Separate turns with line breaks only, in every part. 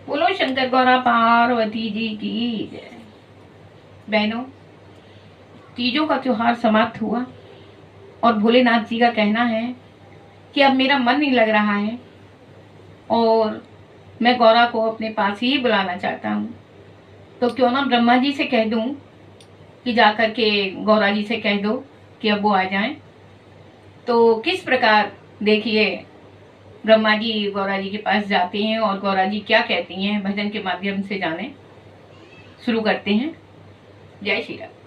बोलो शंकर गौरा पार्वती जी की जय। बहनों, तीजों का त्योहार समाप्त हुआ और भोलेनाथ जी का कहना है कि अब मेरा मन नहीं लग रहा है और मैं गौरा को अपने पास ही बुलाना चाहता हूँ। तो क्यों ना ब्रह्मा जी से कह दूँ कि जाकर के गौरा जी से कह दो कि अब वो आ जाएं। तो किस प्रकार देखिए ब्रह्मा जी गौरा जी के पास जाते हैं और गौरा जी क्या कहती हैं भजन के माध्यम से जाने शुरू करते हैं। जय श्री राम।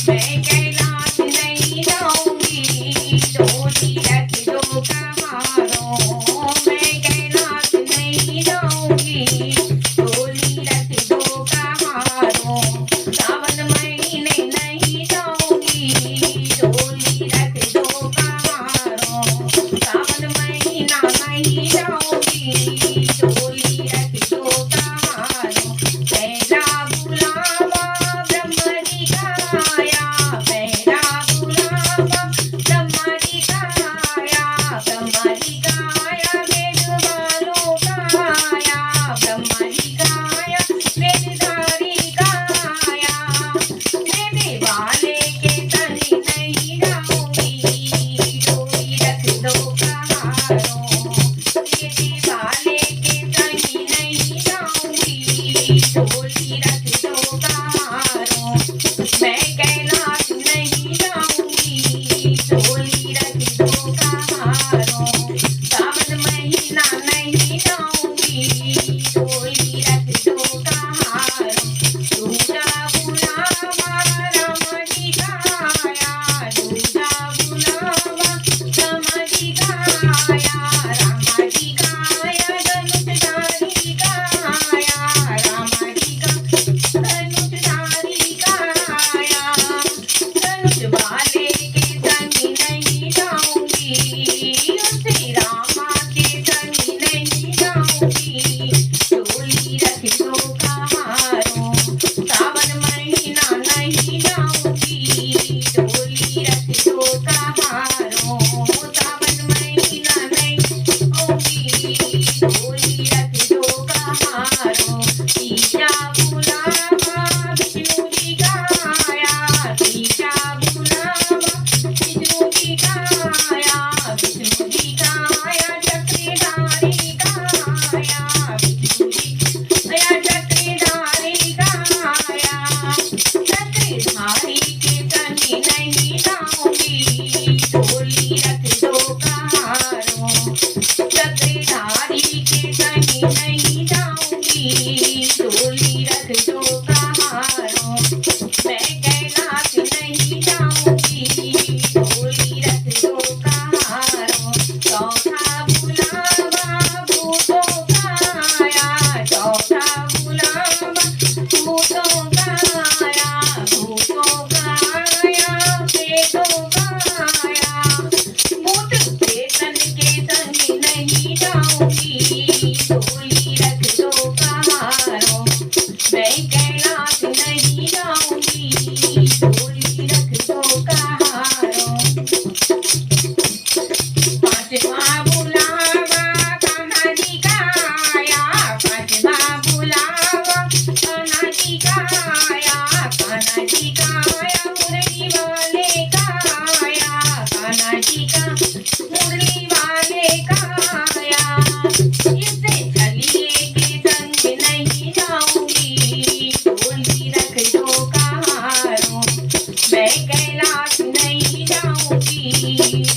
मैं कैलाश नहीं जाऊंगी, डोली रख दो कहारों। मैं कैलाश नहीं जाऊंगी, डोली रख दो कहारों। सावन महीने नहीं जाऊंगी, डोली रख दो कहारों। सावन महीना नहीं जाऊंगी, डोली रख दो कहारों। पहला बुलावा ब्रह्म जी का आया, पहला बुलावा ब्रह्मा जी का आया। ब्रह्मा जी का आया, वेद वालों का आया। ब्रह्मा जी का आया, वेदधारी का आया। वेद वाले के तन नहीं जाऊंगी, डोली रख दो कहारों। वेद वाले के तन नहीं जाऊंगी, डोली रख दो कहारों। मैं कैलाश नहीं जाऊंगी, डोली रख दो कहारों। सावन महीना नहीं जाऊंगी, डोली रख दो कहारों। दूजा बुलावा राम जी का आया, दूजा बुलावा राम जी का आया। राम जी का आया, धनुषधारी का आया। राम जी का धनुषधारी का आया। धनुष वाले के संग नहीं जाऊंगी, श्री रामा के संग नहीं जाऊंगी, डोली रख दो कहारों। सावन महीना नहीं जाऊंगी, डोली रख दो कहारों। सावन महीना नहीं जाऊंगी, डोली रख दो कहारों। तीजा बुलावा विष्णु जी का आया, तीजा बुलावा विष्णु जी का आया। विष्णु जी का आया, चक्रधारी का आया। विष्णु जी आया, चक्रधारी का आया। चक्रधारी के संग नहीं जाऊंगी, डोली रख दो कहारों। चक्रधारी के संग नहीं जाऊंगी, डोली रख दो कहारों। मैं कैलाश नहीं जाऊंगी, डोली रख दो कहारों। चौथा बुलावा भूतों का आया, चौथा बुलावा भूतों का आया। भूतों का आया, प्रेतों का आया। भूत प्रेतन के संग नहीं जाऊंगी, डोली रख दो कहारों। मैं कैलाश नहीं जाऊंगी, डोली रख दो कहारों। पांचवा बुलावा कान्हा जी का आया, पांचवा बुलावा कान्हा जी का आया। कान्हा जी का आया, मुरली वाले का आया। कान्हा जी का मुरली वाले का आया। इससे चलिए के संग नहीं जाऊंगी, डोली रख दो कहारों। मैं कैलाश नहीं जाऊंगी,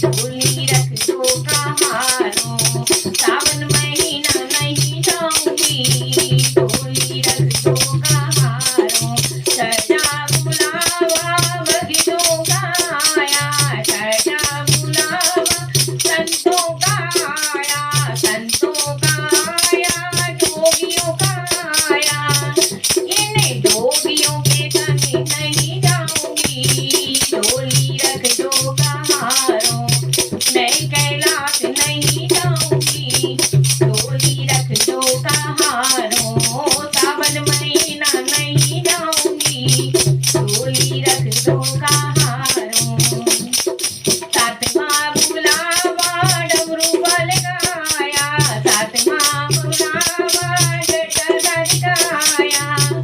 डोली रख दो कहारों। सावन महीना नहीं जाऊंगी, डोली रख दो कहारों। सजा बुलावा भक्तों का आया, सजा बुलावा आया।